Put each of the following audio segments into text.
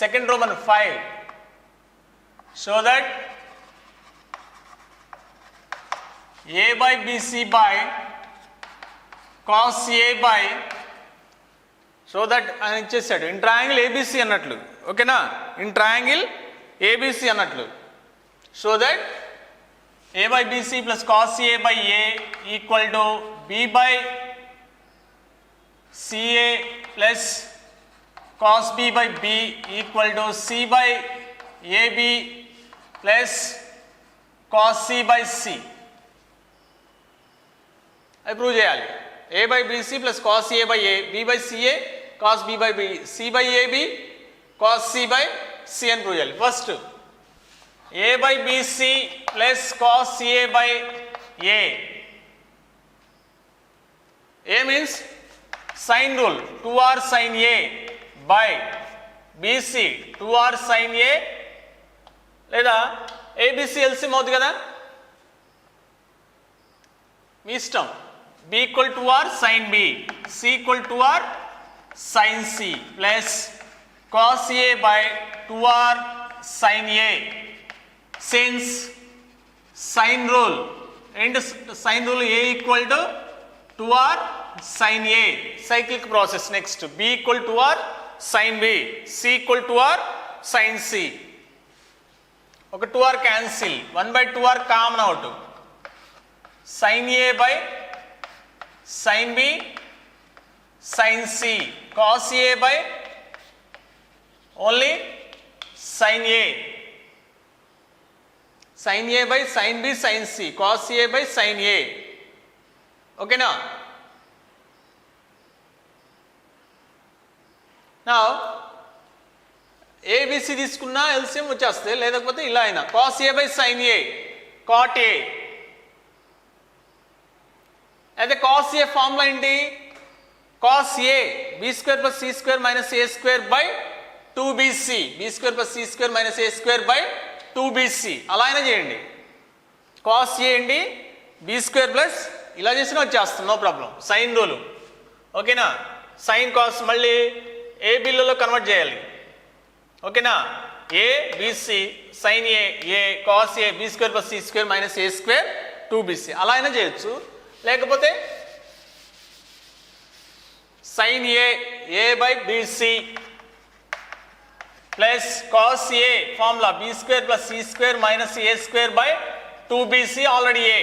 second Roman 5. Show that A by BC by cos A by, so that అని ఇచ్చేసాడు in triangle ABC అన్నట్లు, ఓకేనా, in triangle ABC అన్నట్లు. So that A by BC plus cos A by A equal to B by CA plus cos B by B equal to C by AB plus cos C by C. I prove చేయాలి. A by BC plus cos A by A, B by CA, cos B by B, C by AB, cos C by C అని prove చేయాలి. First A by BC plus cos A by A. A means sine rule 2r sin A by BC 2r sin A, లేదా ABC LCM అవుతుంది కదా, మీ ఇష్టం. B equal to R sin B, C equal to R sin C plus cos A by 2R sin A. Since sine rule and sine rule A equal to 2R sin A, cyclic process. Next B equal to R sin B, C equal to R sin C. Okay, 2R cancel, 1 by 2R common out, sin A by sin B sin C, cos A by only sin A, sin A by sin B sin C, cos A by sin A. Okay now, ABC తీసుకున్నా LCM వచ్చేస్తే, లేకపోతే ఇలా అయినా cos A by sin A cot A. అయితే cos A formula ఏంటి, cos A b square plus c square minus a square by 2bc, b square plus c square minus a square by 2bc. అలా అయినా చేయండి. cos A ఏంటి, b square plus ఇలా చేసినా వచ్చేస్తుంది, no problem, sine rule, ఓకేనా. Sine cos మళ్ళీ ఏ బిల్లులో కన్వర్ట్ చేయాలి, ఓకేనా. A BC sine A A cos A B square plus C square minus A square 2bc అలా అయినా చేయొచ్చు. లేకపోతే sine A A by BC plus cos A formula B square plus C square minus A square by 2bc, already A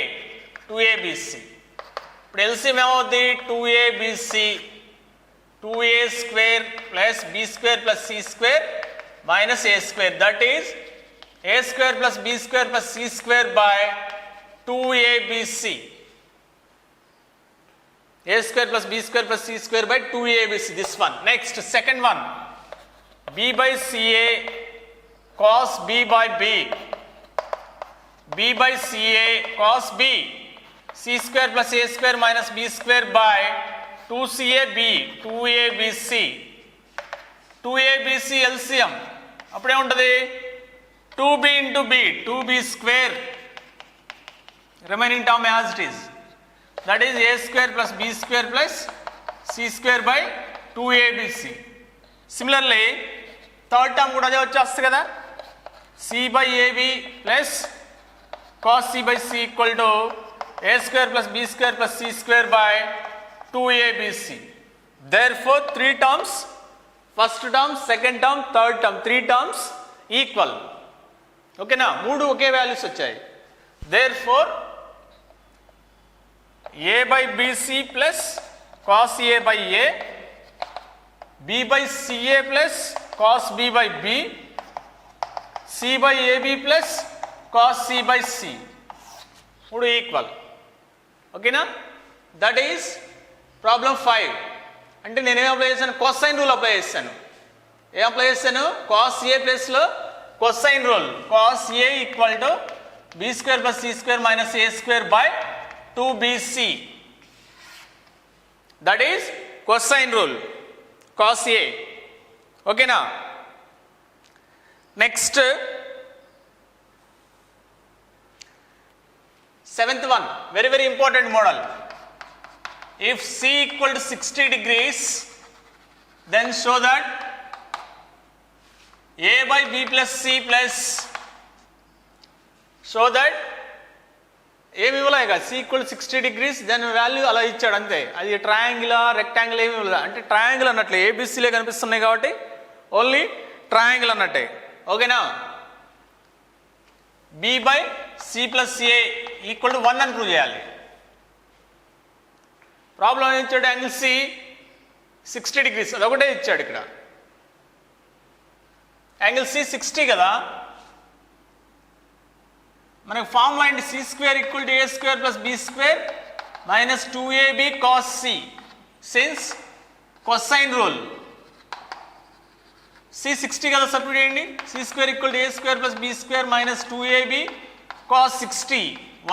2abc. ఇప్పుడు LCM ఏమవుద్ది, 2abc 2a square plus b square plus c square minus a square, that is a square plus b square plus c square by 2abc. a square plus b square plus c square by 2abc, this one. Next, second one, b by ca cos b by b, b by ca cos b, c square plus a square minus b square by 2cab 2abc. 2abc LCM అప్పుడే ఉంటుంది 2b into b, 2b square, remaining term as it is, that is a square plus b square plus c square by 2abc. Similarly third term కూడా అదే వచ్చేస్తుంది కదా, c by ab plus cos c by c equal to a square plus b square plus c square by 2abc. Therefore three terms, first term, second term, third term, three terms equal, ఓకేనా, మూడు ఒకే values వచ్చాయి. Therefore a by bc plus cos a by a, b by ca plus cos b by b, c by ab plus cos c by c, మూడు equal, ఓకేనా. That is problem 5. అంటే నేనేం apply చేశాను, cosine rule apply చేశాను. ఏం apply చేశాను, cos a ప్లస్లో cosine rule, cos a equal to b square plus c square minus a square by 2bc, that is cosine rule, cos a, ఓకేనా. Next seventh one, very very important model. If c equal to 60 degrees, then show that a by b plus c plus so that ఏమి ఇవ్వలేక c equal 60 degrees దాని value అలా ఇచ్చాడు అంతే. అది triangle rectangle ఏమి ఇవ్వలేదు, అంటే ట్రయాంగిల్ అన్నట్లే ఏబిసిలే కనిపిస్తున్నాయి కాబట్టి ఓన్లీ ట్రయాంగిల్ అన్నట్టే. ఓకేనా? b by c plus a equal to 1 అని ప్రూవ్ చేయాలి. ప్రాబ్లం ఏం ఇచ్చాడు? యాంగిల్ సి 60 degrees అది ఒకటే ఇచ్చాడు. ఇక్కడ యాంగిల్ సి 60 కదా, మనకు ఫార్ములా ఏంటి? C square equal to A square plus B square minus 2ab cos C, since cosine rule. C 60 కదా, సబ్స్టిట్యూట్ చేయండి. C square equal to A square plus B square minus 2ab cos 60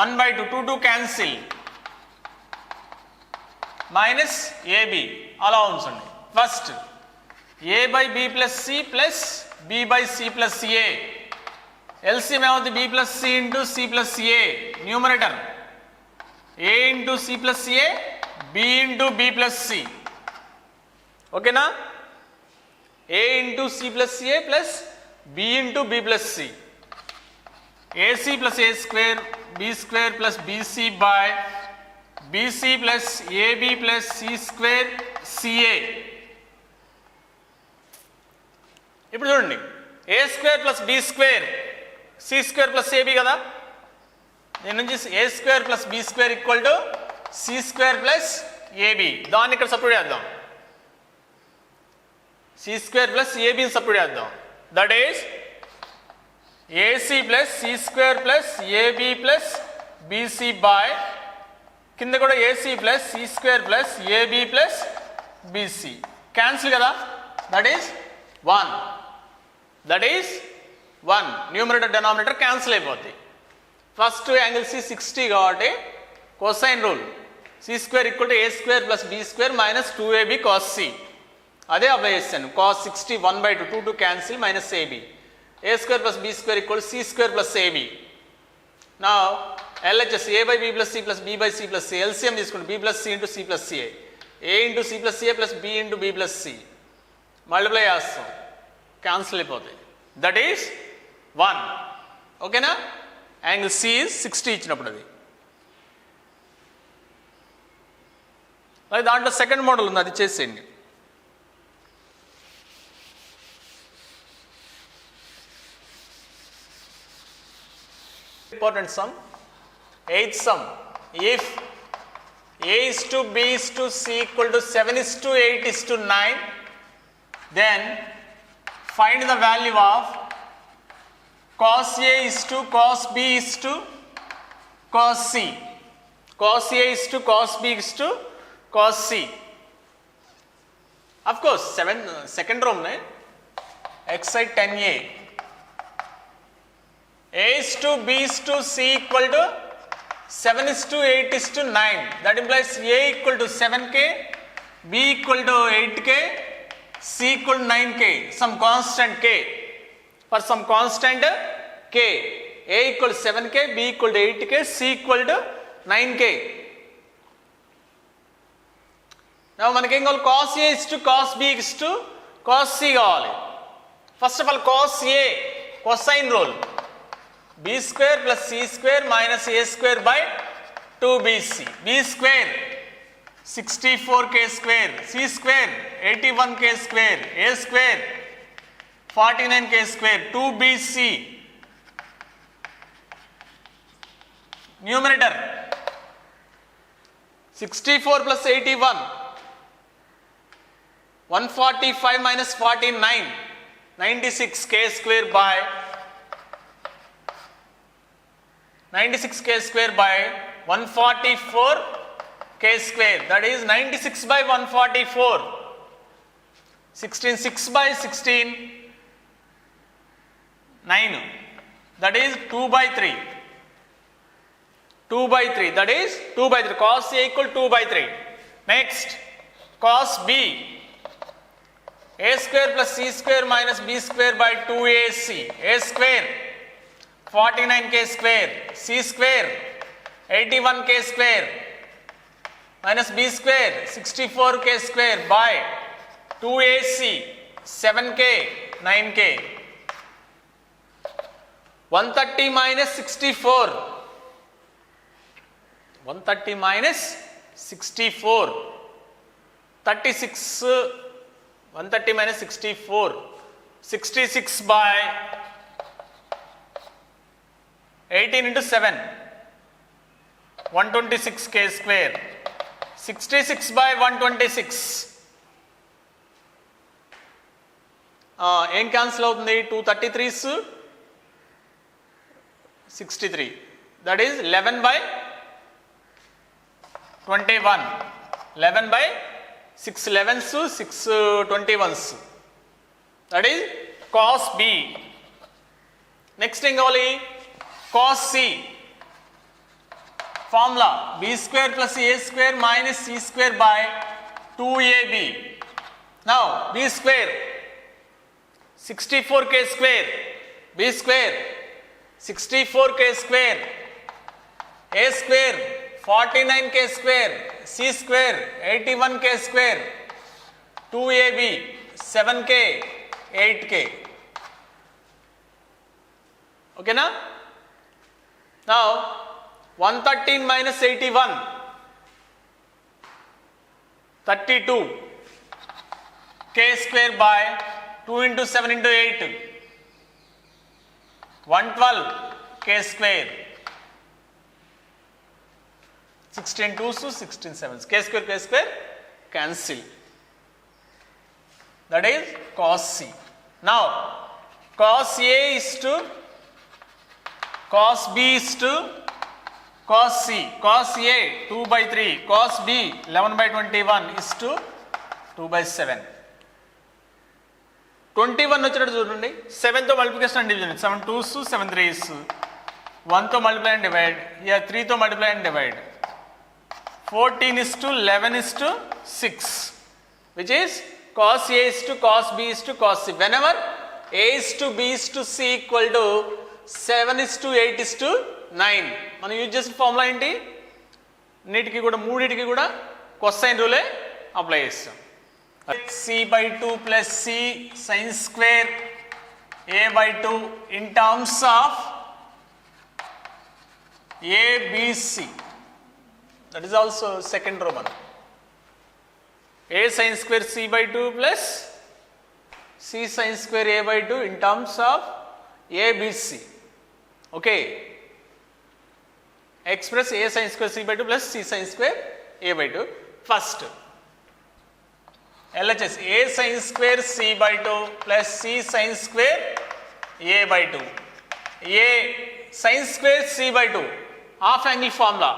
1/2 2 2 cancel minus AB అలా ఉంచండి. First A by B plus C plus B by C plus A, LCM ఏమవుతుంది? B plus C into C plus A, numerator A into C plus A, B into B plus C. ఓకేనా? A into C plus A plus B into B plus C, AC plus A square B square plus BC by BC plus AB plus C square CA. ఇప్పుడు చూడండి, A square plus B square C square plus AB కదా, దీని నుంచి A square plus B square equal to C square plus AB. దాన్ని ఇక్కడ substitute చేద్దాం. C square plus ఏబిని substitute చేద్దాం. That is AC plus C square plus AB plus BC by కింద కూడా AC plus C square plus AB plus BC. Cancel కదా, that is 1. That is 1. Numerator denominator cancel అయిపోద్ది. First angle C 60 కాబట్టి cosine rule C square equal to A square plus B square minus 2ab cos C, అదే apply చేస్తాను. Cos 60 1/2 2 2 cancel minus AB, A square plus B square equal C square plus AB. నా LHS A by B plus C plus B by C plus C, LCM తీసుకుంటే B plus C into C plus CA, A into C plus CA plus B into B plus C, multiply చేస్తాం, cancel అయిపోతాయి. That is 1. ఓకేనా? Angle C 60 ఇచ్చినప్పుడు అది. మరి దాంట్లో second model ఉంది, అది చేసేయండి. Important sum, 8th sum. If a is to b is to c equal to 7 is to 8 is to 9, then find the value of cos a is to cos b is to cos c. Cos a is to cos b is to cos c. Of course, second row में exercise 10a. A is to b is to c equal to 7 is to 8 is to 9. That implies a equal to 7k, b equal to 8k, c equal to 9k. Some constant k. For some constant k, a equal to 7k, b equal to 8k, c equal to 9k. Now మనకి ఏం కావాలి? cos a is to cos b is to cos c కావాలి. First of all, cos a cosine rule, b square plus c square minus a square by 2bc. b square 64k square, c square 81k square, a square 49k square, 2bc. Numerator 64 plus 81, 145 minus 49, 96k square by 96k square by 144k square, that is 96 by 144, 16 6 by 16 9, that is 2 by 3, 2 by 3, that is 2 by 3, cos a equal 2 by 3. Next, cos b, a square plus c square minus b square by 2ac, a square 49k square, c square 81k square minus b square 64k square by 2ac 7k 9k. 130 minus 64. 130 minus 64. 36. 130 minus 64. 66 by 18 into 7. 126 k square. 66 by 126. ఏం cancel అవుతుంది? 233s 63. That is 11 by 21. 11 by 6 11s 6 21s. That is cos B. Next ఏం కావాలి? cos C. Formula b square plus a square minus c square by 2ab. Now b square 64k square, b square 64k square, a square 49k square, c square 81k square, 2ab 7k 8k. Okay na? Now 113 minus 81, 32 k square by 2 into 7 into 8, 112 k square, 16 2s to 16 7s, k square cancel. That is cos C. Now cos A is to cos B is to cos C. Cos A 2 by 3, cos B 11 by 21 is to 2 by 7. 21 వచ్చినట్టు చూడండి. 7తో multiplication and division. 7 2s 7 3s. 1తో multiply and divide. Year 3తో multiply and divide. 14 is to 11 is to 6, which is cos A is to cos B is to cos C. Whenever A is to B is to C equal to 7 is to 8 is to 9. మనం use చేసిన formula ఏంటి? అన్నిటికీ కూడా మూడింటికి కూడా cosine రూలే apply చేస్తాం. c by 2 plus c sin square a by 2 in terms of a b c. That is also second Roman. A sin square c by 2 plus c sin square a by 2 in terms of a b c. Okay. Express a sin square c by 2 plus c sin square a by 2. First LHS a sin square c by 2 plus c sin square a by 2. A sin square c by 2 half angle formula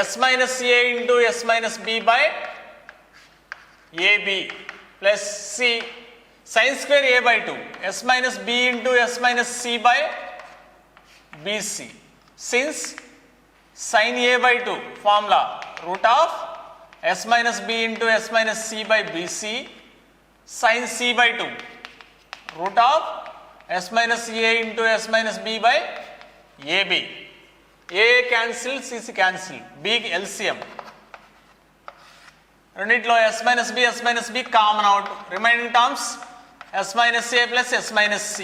s minus a into s minus b by ab plus c sin square a by 2 s minus b into s minus c by bc. Since sin a by 2 formula root of s minus b into s minus c by bc, sin c by 2 root of s minus a into s minus b by ab. A cancel, c cancel, b LCM. రెండిట్లో s minus b common out. Remaining terms s minus a plus s minus c.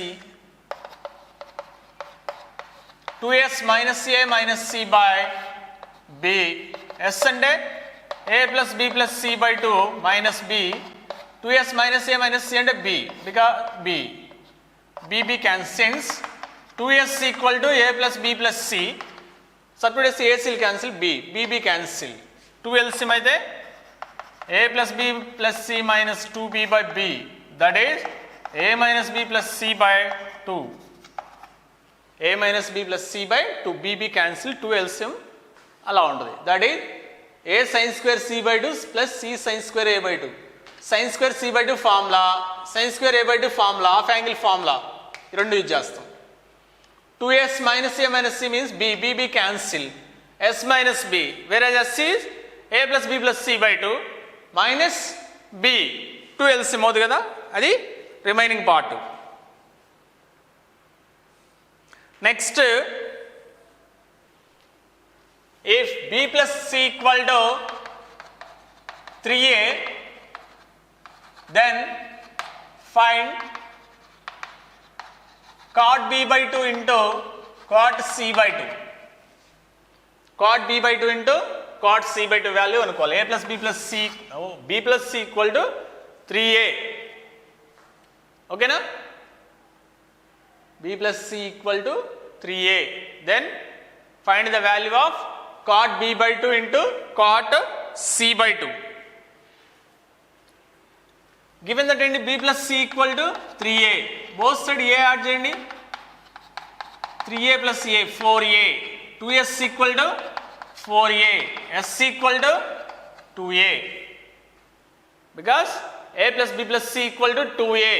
2s minus a minus c by b. s అంటే a plus b plus c by 2 minus b. 2s minus a minus c అంటే b. because b. bb cancels. 2s equal to a plus b plus c. Substitute a will cancel b. bb cancel. 2 LCM అయితే a plus b plus c minus 2b by b. That is a minus b plus c by 2. a minus b plus c by 2. bb cancel. 2 LCM అలా ఉంటుంది. That is a sin square c by 2 plus c sin square a by 2. sin square c by 2 formula, sin square a by 2 formula, half angle formula ఈ రెండు use చేస్తాం. 2s minus a minus c means b. bb cancel. s minus b. Whereas s is a plus b plus c by 2 minus b. 2 LCM అవుతుంది కదా, అది remaining part. Next if b plus c equal to 3a, then find cot b by 2 into cot c by 2. Cot b by 2 into cot c by 2 value అనుకోవాలి. a plus b plus c, b plus c equal to 3a. ఓకేనా? b plus c equal to 3a. Then find the value of cot b by 2 into cot c by 2. Given that b plus c equal to 3a, both side a add చేయండి. 3a plus a 4a, 2s equal to 4a, s equal to 2a, because a plus b plus c equal to 2a,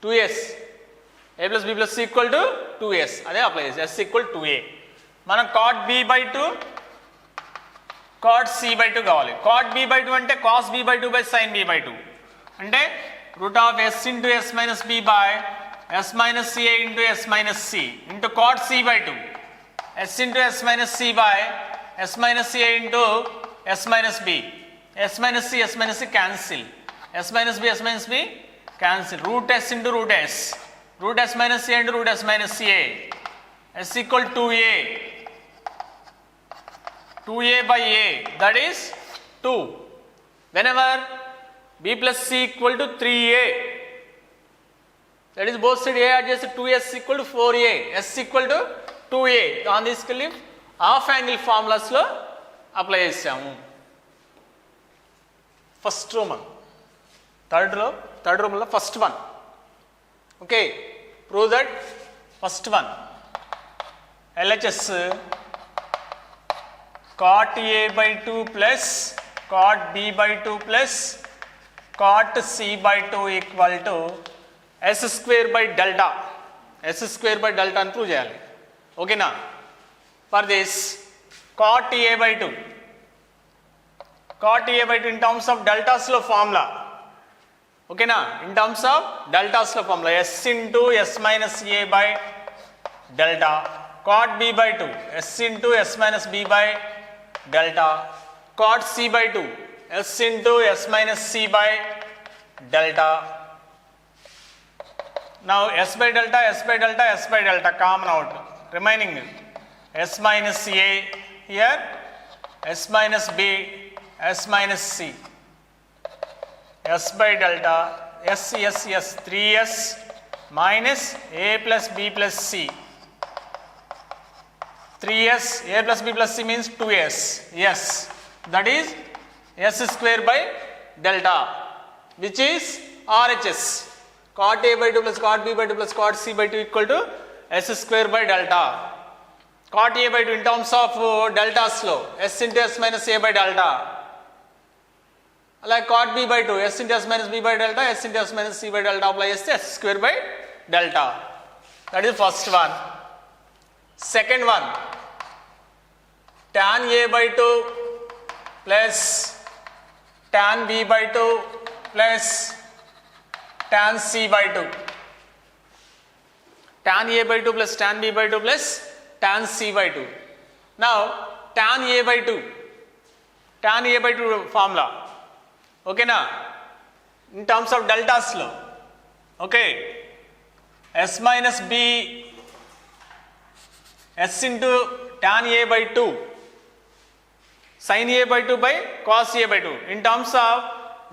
2s, a plus b plus c equal to 2s, అదే apply చేసి s equal to 2a. మనం cot b by 2 cot c by 2 కావాలి. cot b by 2 అంటే cos b by 2 by sin b by 2 అంటే root of s into s minus b by s minus ca into s minus c into cot c by 2, s into s minus c by s minus ca into s minus b, s minus c cancel, s minus b cancel, root s into root s, root s minus ca into root s minus ca, s equal to 2a, 2a by a, that is 2. Whenever b plus c equal to 3a, that is both side a add చేస్తే 2s equal to 4a, s equal to 2a. దాన్ని తీసుకెళ్ళి half angle ఫార్ములాస్లో apply చేసాము. First Roman third రోమన్లో first one. Okay, prove that first one LHS cot a by 2 plus cot b by 2 plus cot c by 2 equal to s square by delta, s square by delta అని prove చేయాలి. ఓకేనా? For this cot a by 2, cot a by 2 in terms of deltas లో formula. ఓకేనా? in terms of deltas లో formula s into s minus a by delta, cot b by 2 s into s minus b by delta, cot c by 2 s into s minus c by delta. Now s by delta, s by delta, s by delta common out, remaining s minus a here, s minus b, s minus c, s by delta, s 3s minus a plus b plus c, 3s, a plus b plus c means 2s, yes, that is s square by delta, which is RHS. cot a by 2 plus cot b by 2 plus cot c by 2 equal to s square by delta. cot a by 2 in terms of deltas లో s into s minus a by delta, అలాగే cot b by 2 s into s minus b by delta, s into s minus c by delta apply చేస్తే s square by delta. That is first one. Second one, tan a by 2 plus tan b by 2 plus tan c by 2, tan a by 2 plus tan b by 2 plus tan c by 2. Now tan a by 2 formula, okay na, in terms of deltas lo, okay, s minus b, s into tan a by 2 sin a by 2 by cos a by 2 in terms of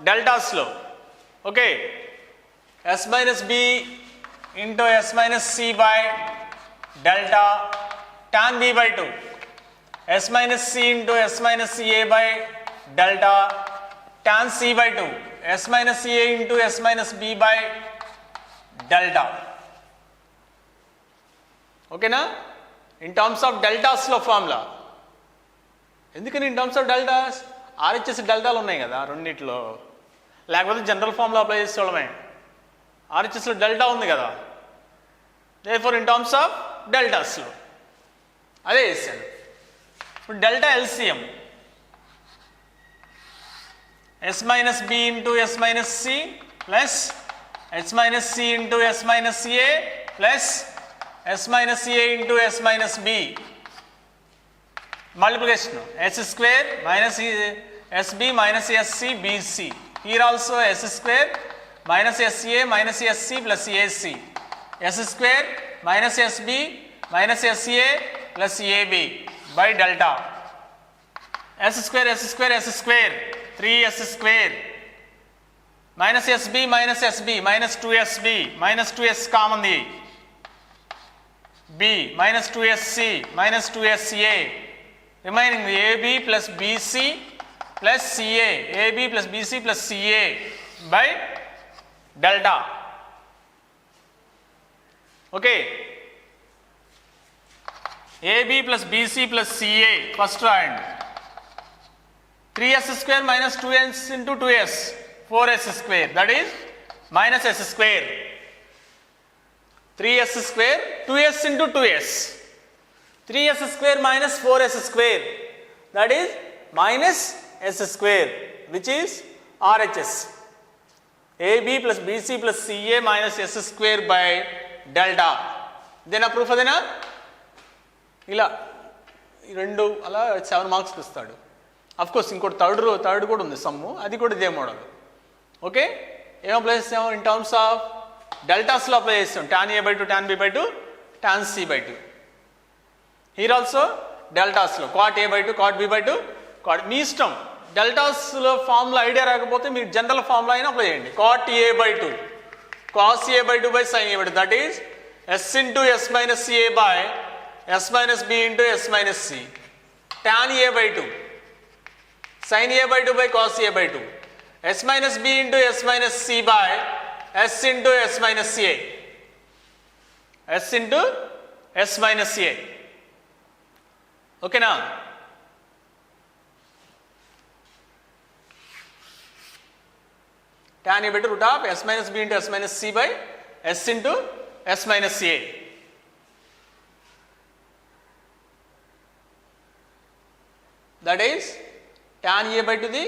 deltas lo, okay, s minus b into s minus c by delta tan b by 2, s minus c into s minus ca by delta tan c by 2, s minus ca into s minus b by delta. Okay na? In terms of deltas లో formula. ఎందుకని in terms of deltas? RHS డెల్టాలు ఉన్నాయి కదా రెండిట్లో, లేకపోతే general formula apply చేసుకోవడమే. RHSలో delta ఉంది కదా, therefore in terms of deltas లో అదే చేశాను. ఇప్పుడు delta LCM s minus b into s minus c plus s minus c into s minus ca plus s minus a into s minus b, multiplication s square minus sb minus sc bc, here also s square minus SA minus SC plus AC, S square minus SB minus SA plus AB by delta. S square 3S square minus SB minus SB minus 2SB minus 2S common the B minus 2SC minus 2SCA remaining the AB plus BC plus CA, AB plus BC plus CA by delta. Okay, AB plus BC plus CA first round, 3S square minus 2S into 2S, 4S square, that is minus S square, 3S square 2S into 2S, 3S square minus 4S square, that is minus S square, which is RHS. AB plus BC plus CA minus S square by delta. Then a proof adena ila rendu ala 7 marks istadu. Of course inko third kuda undi sum adi kuda ide model. Okay, em apply chesam in terms of deltas lo apply chesam, tan A by 2 tan B by 2 tan C by 2. Here also deltas lo cot A by 2 cot B by 2 cot మీ ఇష్టం. Deltas లో formula idea రాకపోతే మీరు general formula అయినా apply చేయండి. cot A by 2 cos A by 2 by sin A by 2, that is S into S minus A by S minus B into S minus C, tan A by 2 sin A by 2 by cos A by 2, S minus B into S minus C by S into S minus A, S into S minus A. Okay na? Tan A by 2 root of S minus B into S minus C by S into S minus A. That is tan A by 2 the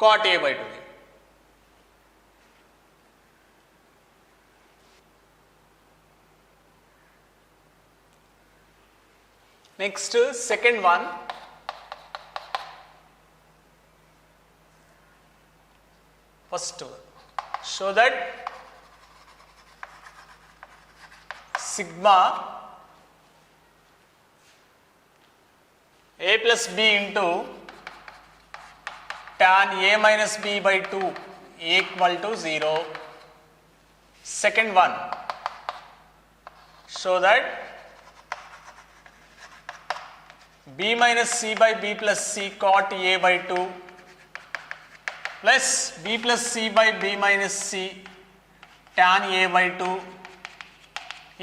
cot A by 2 the. Next, second one. First, show that sigma A plus B into tan A minus B by 2 equal to 0. Second one, show that B minus C by B plus C cot A by 2 plus B plus C by B minus C tan A by 2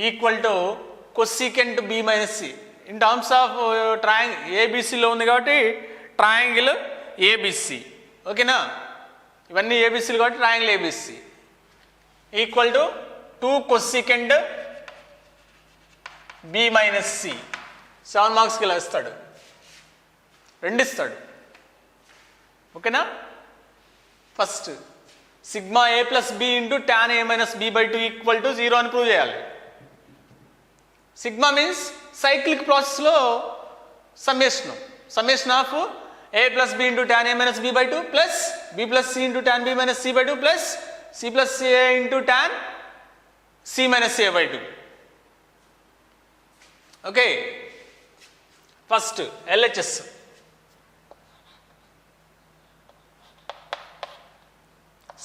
equal to cosecant B minus C. In terms of triangle ABC లో ఉంది కాబట్టి triangle ABC, ఓకేనా? ఇవన్నీ ABCలు కాబట్టి triangle ABC equal to 2 cosecant B minus C. 7 మార్క్స్కి ఇలా ఇస్తాడు, రెండు ఇస్తాడు, ఓకేనా? First sigma A plus B into tan A minus B by 2 equal to 0 అని ప్రూవ్ చేయాలి. సిగ్మా మీన్స్ సైక్లిక్ ప్రాసెస్లో summation of A plus B into tan A minus B by 2 plus B plus C into tan B minus C by 2 plus C plus A into tan C minus A by 2. Okay, first LHS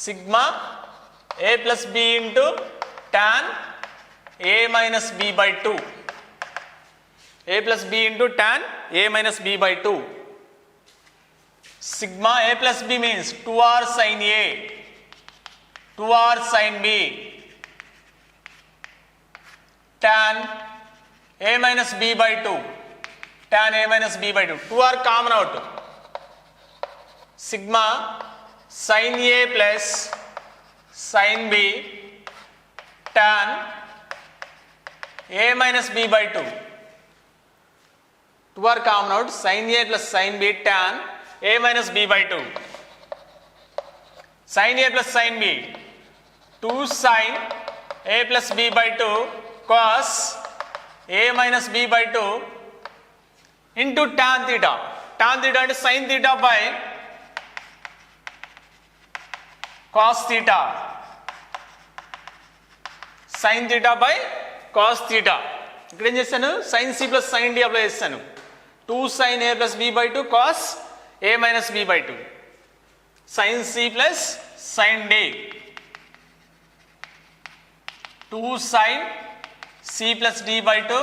sigma A plus B into tan A minus B by 2, A plus B into tan A minus B by 2. Sigma A plus B means 2R sin A, 2R sin B, tan A minus B by 2, tan A minus B by 2, 2R common out, sigma sin A plus sin B tan A minus B by 2, 2R common out, sin A plus sin B tan A minus B by 2, sin A plus sin B 2 sin A plus B by 2 cos A minus B by 2 into tan theta అంటే sin theta by cos theta sine theta by cos theta. ఇక్కడ ఏం చేశాను, sine C plus sine D apply చేస్తాను. 2 sin a plus b by 2 cos a minus b by 2 sin c plus sin d. 2 sin c plus d by 2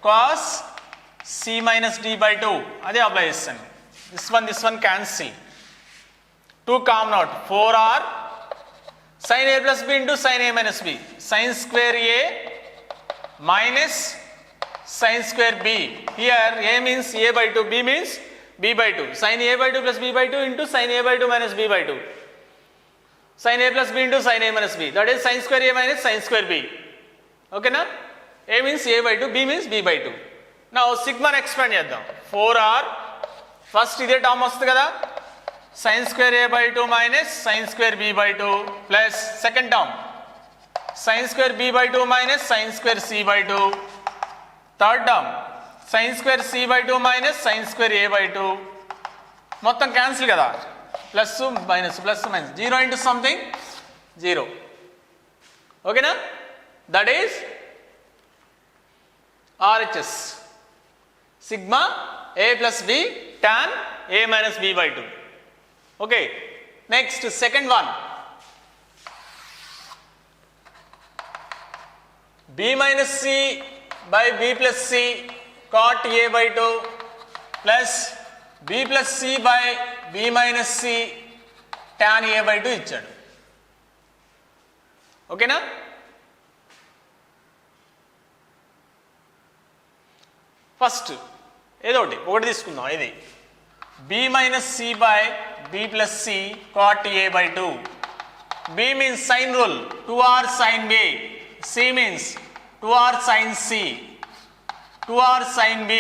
cos c minus d by 2 అదే apply చేస్తాను. this one cancel. 2 common out. 4r sin a plus b into sin a minus b. Sin square a minus sin square b. Here a means a by 2, b means b by 2. Sin a by 2 plus b by 2 into sin a by 2 minus b by 2. Sin a plus b into sin a minus b. That is sin square a minus sin square b. Okay na? A means a by 2, b means b by 2. Now sigma expand చేద్దాం. 4r first ఇదే term వస్తుంది కదా, sin square a by 2 minus sin square b by 2 plus second term sin square b by 2 minus sin square c by 2. Third term sin square c by 2 minus sin square a by 2. మొత్తం cancel కదా, plus minus plus minus, 0 into something 0. ఓకేనా? That is RHS sigma a plus b tan a minus b by 2. Okay, next second one, b minus c by b plus c cot a by 2 plus b plus c by b minus c tan a by 2 ఇచ్చాడు. ఓకేనా? First ఏదో ఒకటి తీసుకుందాం. ఇది b minus c by b plus c cot a by 2. b means sin rule, 2r sin b. c means 2r sin c, 2r sin b,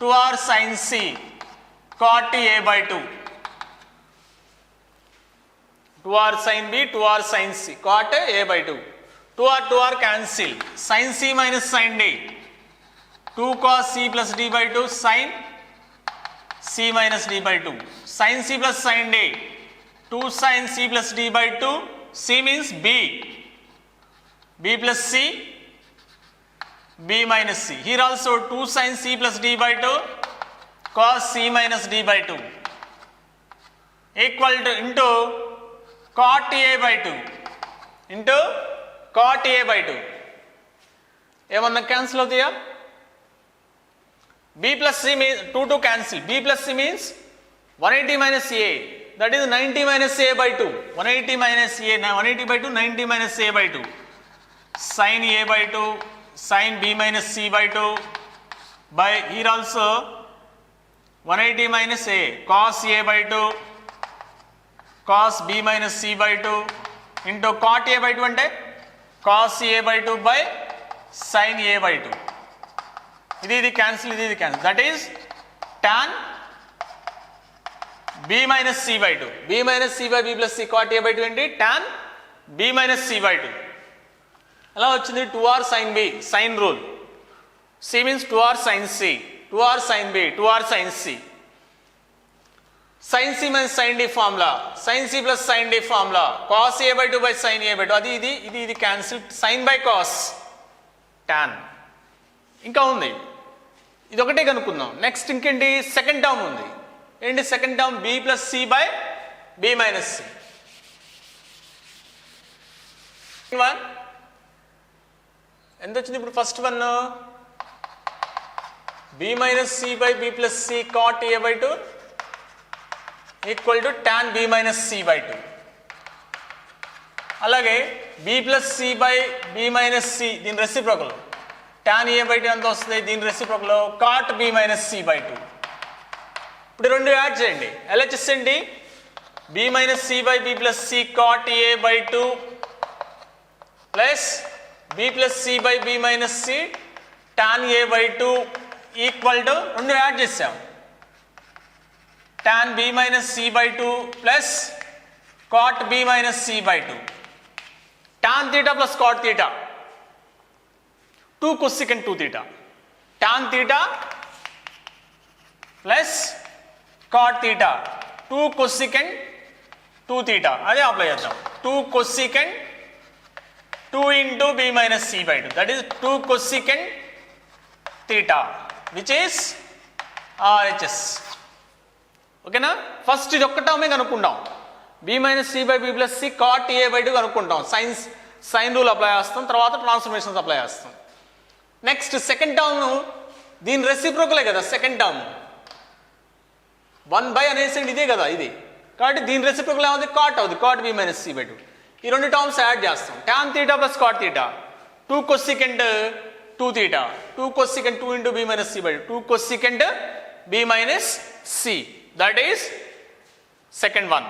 2r sin c cot a by 2. 2r sin b, 2r sin c cot a by 2. 2r cancel. Sin c minus sin d, 2 cos c plus d by 2 sin c minus d by 2. Sin c plus sin d, 2 sin c plus d by 2. c means b, b plus c, b minus c. Here also 2 sin c plus d by 2 cos c minus d by 2 equal to into cot a by 2 into cot a by 2. ఏమన్నా cancel అవుతాయా? b plus c means 2 cancel. b plus c means 180 minus a, that is 90 minus a by 2. 180 minus a, 180 by 2, 90 minus a by 2. Sin a by 2, sin b minus c by 2 by here also 180 minus a cos a by 2 cos b minus c by 2 into cot a by 2 అంటే cos a by 2 by sin a by 2. ఇది cancel, ఇది cancel. That is tan b minus c by 2. b minus c by b plus c cot a by 2 ఏంటి? tan b minus c by 2. అలా వచ్చింది 2r sin b, sin rule. c means 2r sin c, 2r sin b, 2r sin c. sin c minus sin d formula, sin c plus sin d formula, cos a by 2 by sin a by 2. అది ఇది cancel. sin by cos tan. ఇంకా ఉంది, ఇది ఒకటే కనుక్కుందాం. Next ఇంకేంటి? Second term ఉంది. ఏంటి second term? b plus c by b minus c. ఎంత వచ్చింది ఇప్పుడు? First one b minus c by b plus c cot a by 2 equal to tan b minus c by 2. అలాగే b plus c by b minus c దీని reciprocal tan a by 2 ఎంత వస్తుంది? దీని reciprocal cot b minus c by 2. ఇప్పుడు రెండు add చేయండి. LHS ఏంటి? b minus c by b plus c cot a by 2 plus b plus c by b minus c tan a by 2 equal to రెండు add చేసాం. tan b minus c by 2 plus cot b minus c by 2. tan theta plus cot theta 2 cosecant 2 theta. tan theta plus cot theta 2 cosecant 2 theta. అదే apply చేద్దాం. 2 cosecant 2 into b minus c by 2, that is 2 cosecant theta, which is RHS. ఓకేనా? First ఇది ఒక్క టర్మే కనుక్కుంటాం. b minus c by b plus c cot a by 2 కనుక్కుంటాం. Sine rule apply చేస్తాం, తర్వాత transformations apply చేస్తాం. Next second term దీని రెసిప్రోకలే కదా సెకండ్ టర్మ్, 1 by అనేసి ఇదే కదా ఇది, కాబట్టి దీని రెసిప్రోకల్ ఏమవుతుంది? కాట్ అవుతుంది, cot b minus c by 2. ఈ రెండు టర్మ్స్ యాడ్ చేస్తాం. tan theta plus cot theta, 2 cosecant 2 theta, 2 cosecant 2 into b minus c by 2, 2 cosecant b minus c, that is second one.